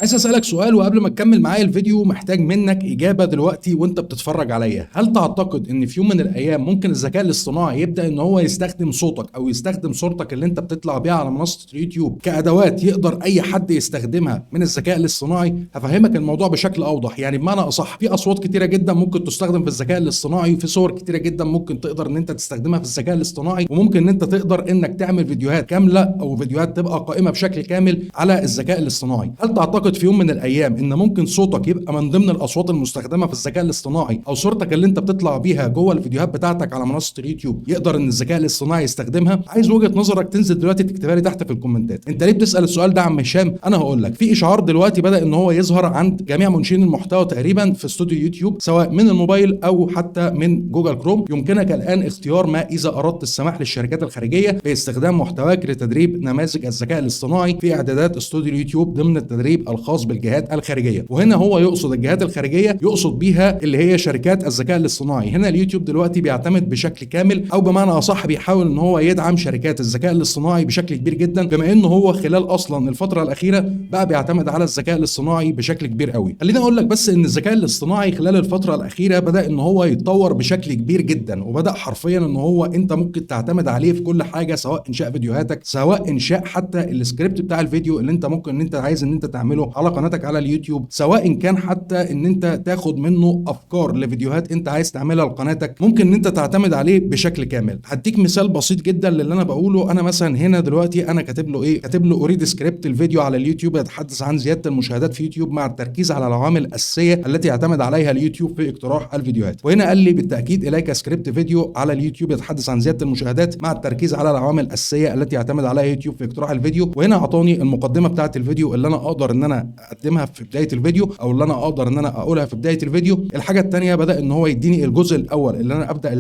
عايز اسالك سؤال، وقبل ما تكمل معايا الفيديو محتاج منك اجابه دلوقتي وانت بتتفرج عليا. هل تعتقد ان في يوم من الايام ممكن الذكاء الاصطناعي يبدا ان هو يستخدم صوتك او يستخدم صورتك اللي انت بتطلع بيها على منصه اليوتيوب كادوات يقدر اي حد يستخدمها من الذكاء الاصطناعي؟ هفهمك الموضوع بشكل اوضح. يعني بمعنى اصح، في اصوات كتيره جدا ممكن تستخدم في الذكاء الاصطناعي، وفي صور كتيره جدا ممكن تقدر ان انت تستخدمها في الذكاء الاصطناعي، وممكن ان انت تقدر انك تعمل فيديوهات كامله او فيديوهات تبقى قائمه بشكل كامل على الذكاء الاصطناعي. هل تعتقد في يوم من الايام ان ممكن صوتك يبقى من ضمن الاصوات المستخدمه في الذكاء الاصطناعي، او صورتك اللي انت بتطلع بيها جوه الفيديوهات بتاعتك على منصه اليوتيوب يقدر ان الذكاء الاصطناعي يستخدمها؟ عايز وجهه نظرك تنزل دلوقتي تكتبها لي تحت في الكومنتات. انت ليه بتسال السؤال ده يا عم هشام؟ انا هقول لك. في اشعار دلوقتي بدا ان هو يظهر عند جميع منشئين المحتوى تقريبا في استوديو يوتيوب، سواء من الموبايل او حتى من جوجل كروم. يمكنك الان اختيار ما اذا اردت السماح للشركات الخارجيه باستخدام محتواك لتدريب نماذج الذكاء الاصطناعي في اعدادات استوديو اليوتيوب ضمن التدريب الخاص بالجهات الخارجيه. وهنا هو يقصد الجهات الخارجيه، يقصد بيها اللي هي شركات الذكاء الاصطناعي. هنا اليوتيوب دلوقتي بيعتمد بشكل كامل، او بمعنى اصح بيحاول ان هو يدعم شركات الذكاء الاصطناعي بشكل كبير جدا، بما انه هو خلال اصلا الفتره الاخيره بقى بيعتمد على الذكاء الاصطناعي بشكل كبير قوي. خليني اقول لك بس ان الذكاء الاصطناعي خلال الفتره الاخيره بدا ان هو يتطور بشكل كبير جدا، وبدا حرفيا ان هو انت ممكن تعتمد عليه في كل حاجه، سواء انشاء فيديوهاتك، سواء انشاء حتى السكريبت بتاع الفيديو اللي انت ممكن ان انت عايز ان انت تعمله على قناتك على اليوتيوب، سواء كان حتى ان انت تاخد منه افكار لفيديوهات انت عايز تعملها لقناتك، ممكن ان انت تعتمد عليه بشكل كامل. هديك مثال بسيط جدا للي انا بقوله. انا مثلا هنا دلوقتي انا كاتب له ايه؟ كاتب له اريد سكريبت الفيديو على اليوتيوب يتحدث عن زياده المشاهدات في يوتيوب مع التركيز على العوامل الاساسيه التي يعتمد عليها اليوتيوب في اقتراح الفيديوهات. وهنا قال لي بالتاكيد اليك سكريبت فيديو على اليوتيوب يتحدث عن زياده المشاهدات مع التركيز على العوامل الاساسيه التي يعتمد عليها يوتيوب في اقتراح الفيديو. وهنا اعطاني المقدمه بتاعه الفيديو اللي انا اقدر ان انا اقدمها في بدايه الفيديو، او اللي انا اقدر ان انا اقولها في بدايه الفيديو. الحاجه الثانيه بدا ان هو يديني الجزء الاول اللي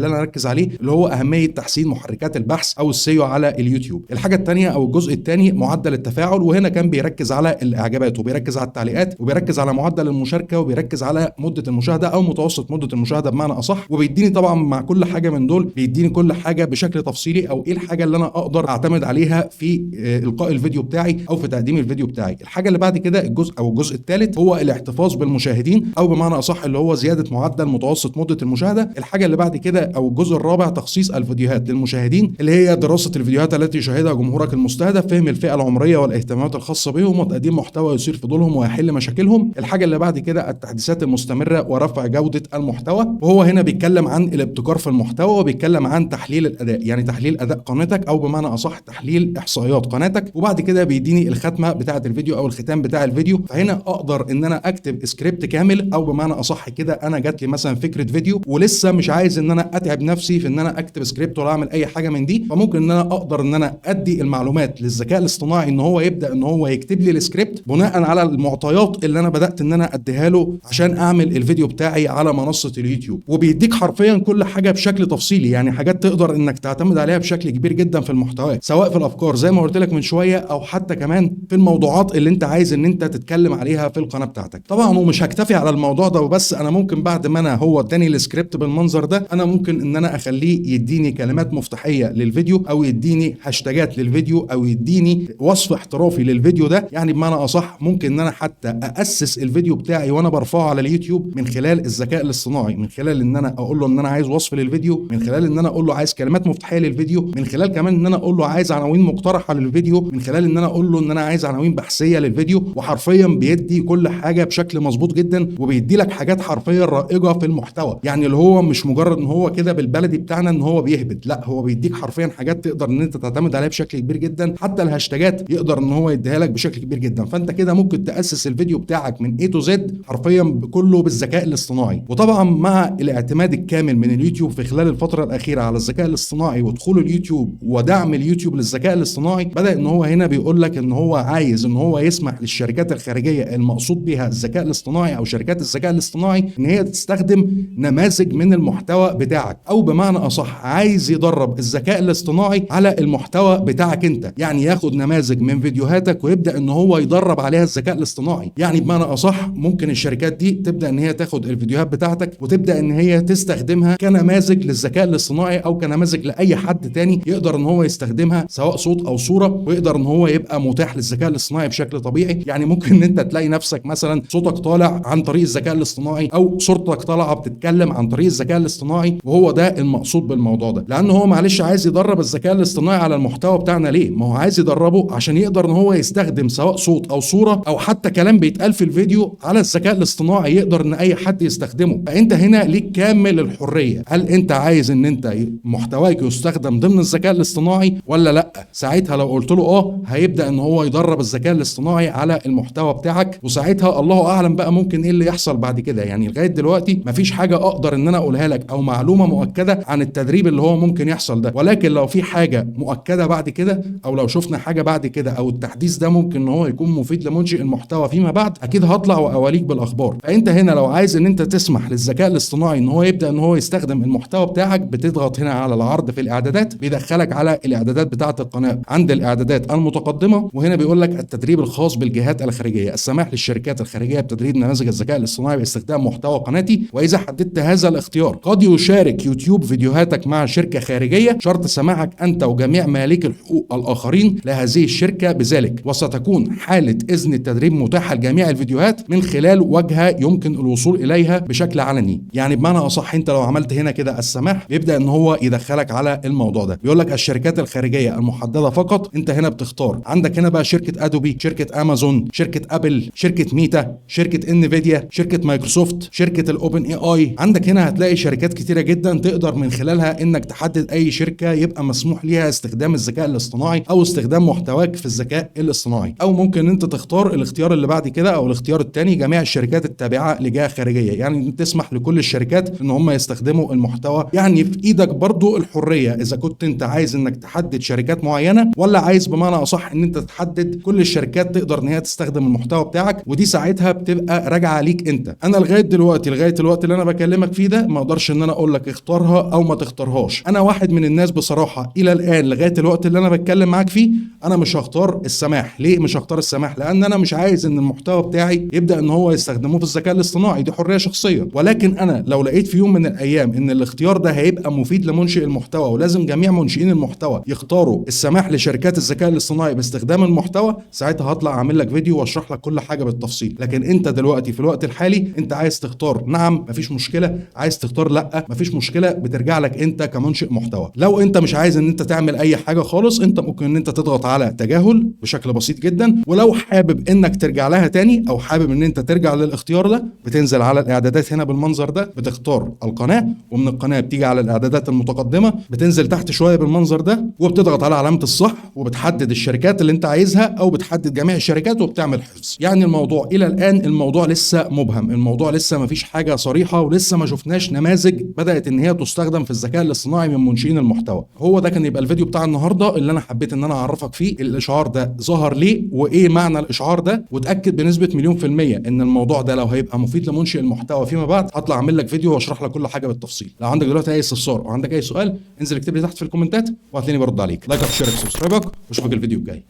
انا اركز عليه، اللي هو اهميه تحسين محركات البحث او السيو على اليوتيوب. الحاجه الثانيه او الجزء الثاني معدل التفاعل، وهنا كان بيركز على الاعجابات وبيركز على التعليقات وبيركز على معدل المشاركه وبيركز على مده المشاهده او متوسط مده المشاهده بمعنى اصح. وبيديني طبعا مع كل حاجه من دول بيديني كل حاجه بشكل تفصيلي، او ايه الحاجه اللي انا اقدر اعتمد عليها في القاء الفيديو بتاعي او في تقديم الفيديو بتاعي. الحاجه اللي بعد كده الجزء الثالث هو الاحتفاظ بالمشاهدين، او بمعنى اصح اللي هو زياده معدل متوسط مده المشاهده. الحاجه اللي بعد كده او الجزء الرابع تخصيص الفيديوهات للمشاهدين، اللي هي دراسه الفيديوهات التي يشاهدها جمهورك المستهدف، فهم الفئه العمريه والاهتمامات الخاصه بهم، وتقديم محتوى يثير فضولهم ويحل مشاكلهم. الحاجه اللي بعد كده التحديثات المستمره ورفع جوده المحتوى، وهو هنا بيتكلم عن الابتكار في المحتوى وبيتكلم عن تحليل الاداء، يعني تحليل اداء قناتك او بمعنى اصح تحليل احصائيات قناتك. وبعد كده بيديني الختمه بتاعه الفيديو او الختام بتاع الفيديو. فهنا اقدر ان انا اكتب سكريبت كامل، او بمعنى اصح كده انا جات لي مثلا فكره فيديو ولسه مش عايز ان انا اتعب نفسي في ان انا اكتب سكريبت ولا اعمل اي حاجه من دي، فممكن ان انا اقدر ان انا ادي المعلومات للذكاء الاصطناعي ان هو يبدا ان هو يكتب لي السكريبت بناء على المعطيات اللي انا بدات ان انا اديها له عشان اعمل الفيديو بتاعي على منصه اليوتيوب. وبيديك حرفيا كل حاجه بشكل تفصيلي، يعني حاجات تقدر انك تعتمد عليها بشكل كبير جدا في المحتوى، سواء في الافكار زي ما قلت لك من شويه، او حتى كمان في الموضوعات اللي انت عايز ان انت تتكلم عليها في القناه بتاعتك. طبعا ومش هكتفي على الموضوع ده وبس، انا ممكن بعد ما انا هو اداني السكريبت بالمنظر ده، انا ممكن ان انا اخليه يديني كلمات مفتاحيه للفيديو، او يديني هاشتاجات للفيديو، او يديني وصف احترافي للفيديو ده. يعني بمعنى اصح ممكن ان انا حتى اسس الفيديو بتاعي وانا برفعه على اليوتيوب من خلال الذكاء الاصطناعي، من خلال ان انا اقول له ان انا عايز وصف للفيديو، من خلال ان انا اقول له عايز كلمات مفتاحيه للفيديو، من خلال كمان ان انا اقول له عايز عناوين مقترحه للفيديو، من خلال ان انا اقول له ان انا عايز عناوين بحثيه للفيديو. وحرفيا بيدي كل حاجه بشكل مظبوط جدا، وبيدي لك حاجات حرفيا رائجه في المحتوى. يعني اللي هو مش مجرد ان هو كده بالبلدي بتاعنا ان هو بيهبط، لا هو بيديك حرفيا حاجات تقدر ان انت تعتمد عليها بشكل كبير جدا. حتى الهاشتاجات يقدر ان هو يديها لك بشكل كبير جدا. فانت كده ممكن تاسس الفيديو بتاعك من A to Z حرفيا كله بالذكاء الاصطناعي. وطبعا مع الاعتماد الكامل من اليوتيوب في خلال الفتره الاخيره على الذكاء الاصطناعي ودخول اليوتيوب ودعم اليوتيوب للذكاء الاصطناعي، بدا ان هو هنا بيقول لك ان هو عايز ان هو يسمح للشركات الخارجيه المقصود بها الذكاء الاصطناعي او شركات الذكاء الاصطناعي ان هي تستخدم نماذج من المحتوى بتاعك، او بمعنى اصح عايز يدرب الذكاء الاصطناعي على المحتوى بتاعك انت. يعني ياخد نماذج من فيديوهاتك ويبدا ان هو يدرب عليها الذكاء الاصطناعي. يعني بمعنى اصح ممكن الشركات دي تبدا ان هي تاخد الفيديوهات بتاعتك وتبدا ان هي تستخدمها كنماذج للذكاء الاصطناعي او كنماذج لاي حد تاني يقدر ان هو يستخدمها سواء صوت او صوره، ويقدر ان هو يبقى متاح للذكاء الاصطناعي بشكل طبيعي. يعني يعني ممكن ان انت تلاقي نفسك مثلا صوتك طالع عن طريق الذكاء الاصطناعي او صورتك طالعه بتتكلم عن طريق الذكاء الاصطناعي، وهو ده المقصود بالموضوع ده. لان هو معلش عايز يدرب الذكاء الاصطناعي على المحتوى بتاعنا. ليه؟ ما هو عايز يدربه عشان يقدر ان هو يستخدم سواء صوت او صوره او حتى كلام بيتقال في الفيديو على الذكاء الاصطناعي يقدر ان اي حد يستخدمه. فانت هنا ليك كامل الحريه. هل انت عايز ان انت محتواك يستخدم ضمن الذكاء الاصطناعي ولا لا؟ ساعتها لو قلت له هيبدا ان هو يدرب الذكاء الاصطناعي على المحتوى بتاعك، وساعتها الله اعلم بقى ممكن ايه اللي يحصل بعد كده. يعني لغايه دلوقتي مفيش حاجه اقدر ان انا اقولها لك او معلومه مؤكده عن التدريب اللي هو ممكن يحصل ده، ولكن لو في حاجه مؤكده بعد كده او لو شفنا حاجه بعد كده او التحديث ده ممكن ان هو يكون مفيد لمنشئ المحتوى فيما بعد، اكيد هطلع واواليك بالاخبار. فانت هنا لو عايز ان انت تسمح للذكاء الاصطناعي ان هو يبدا ان هو يستخدم المحتوى بتاعك، بتضغط هنا على العرض في الاعدادات، بيدخلك على الاعدادات بتاعه القناه عند الاعدادات المتقدمه، وهنا بيقول لك التدريب الخاص بالجهات الخارجيه، السماح للشركات الخارجيه بتدريب نماذج الذكاء الاصطناعي باستخدام محتوى قناتي، واذا حددت هذا الاختيار قد يشارك يوتيوب فيديوهاتك مع شركه خارجيه شرط سماحك انت وجميع مالك الحقوق الاخرين لهذه الشركه بذلك، وستكون حاله اذن التدريب متاحه لجميع الفيديوهات من خلال واجهه يمكن الوصول اليها بشكل علني. يعني بمعنى اصح انت لو عملت هنا كده السماح بيبدا ان هو يدخلك على الموضوع ده. بيقول لك الشركات الخارجيه المحدده فقط. انت هنا بتختار، عندك هنا بقى شركه ادوبي، شركه امازون، شركه ابل، شركه ميتا، شركه انفيديا، شركه مايكروسوفت، شركه الاوبن اي اي. عندك هنا هتلاقي شركات كتيره جدا تقدر من خلالها انك تحدد اي شركه يبقى مسموح ليها استخدام الذكاء الاصطناعي او استخدام محتواك في الذكاء الاصطناعي. او ممكن انت تختار الاختيار اللي بعد كده او الاختيار الثاني، جميع الشركات التابعه لجهه خارجيه، يعني تسمح لكل الشركات ان هم يستخدموا المحتوى. يعني في ايدك برضو الحريه اذا كنت انت عايز انك تحدد شركات معينه ولا عايز بمعنى اصح ان انت تحدد كل الشركات تقدر ان هي تستخدم المحتوى بتاعك، ودي ساعتها بتبقى راجعه ليك انت. انا لغايه دلوقتي لغايه الوقت اللي انا بكلمك فيه ده ما اقدرش ان انا اقول لك اختارها او ما تختارهاش. انا واحد من الناس بصراحه الى الان لغايه الوقت اللي انا بتكلم معاك فيه انا مش هختار السماح. ليه مش هختار السماح؟ لان انا مش عايز ان المحتوى بتاعي يبدا ان هو يستخدموه في الذكاء الاصطناعي، دي حريه شخصيه. ولكن انا لو لقيت في يوم من الايام ان الاختيار ده هيبقى مفيد لمنشئ المحتوى ولازم جميع منشئين المحتوى يختاروا السماح لشركات الذكاء الاصطناعي باستخدام المحتوى، ساعتها هطلع اعمل لك فيديو واشرح لك كل حاجه بالتفصيل. لكن انت دلوقتي في الوقت الحالي انت عايز تختار نعم مفيش مشكله، عايز تختار لا مفيش مشكله، بترجع لك انت كمنشئ محتوى. لو انت مش عايز ان انت تعمل اي حاجه خالص، انت ممكن ان انت تضغط على تجاهل بشكل بسيط جدا. ولو حابب انك ترجع لها تاني او حابب ان انت ترجع للاختيار ده، بتنزل على الاعدادات هنا بالمنظر ده، بتختار القناه، ومن القناه بتيجي على الاعدادات المتقدمه، بتنزل تحت شويه بالمنظر ده وبتضغط على علامه الصح وبتحدد الشركات اللي انت عايزها او بتحدد جميع الشركات وبتعمل حفظ. يعني الموضوع الى الان الموضوع لسه مبهم، الموضوع لسه ما فيش حاجه صريحه ولسه ما شفناش نماذج بدات ان هي تستخدم في الذكاء الاصطناعي من منشئين المحتوى. هو ده كان يبقى الفيديو بتاع النهارده اللي انا حبيت ان انا اعرفك فيه الاشعار ده ظهر ليه وايه معنى الاشعار ده، وتاكد بنسبه 100% ان الموضوع ده لو هيبقى مفيد لمنشئ المحتوى فيما بعد هطلع اعمل لك فيديو واشرح لك كل حاجه بالتفصيل. لو عندك دلوقتي اي استفسار او عندك اي سؤال انزل اكتب لي تحت في الكومنتات وهتلاقيني برد عليك. لايك وشير وسبسكرايبك واشوفك الفيديو الجاي.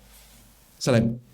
سلام.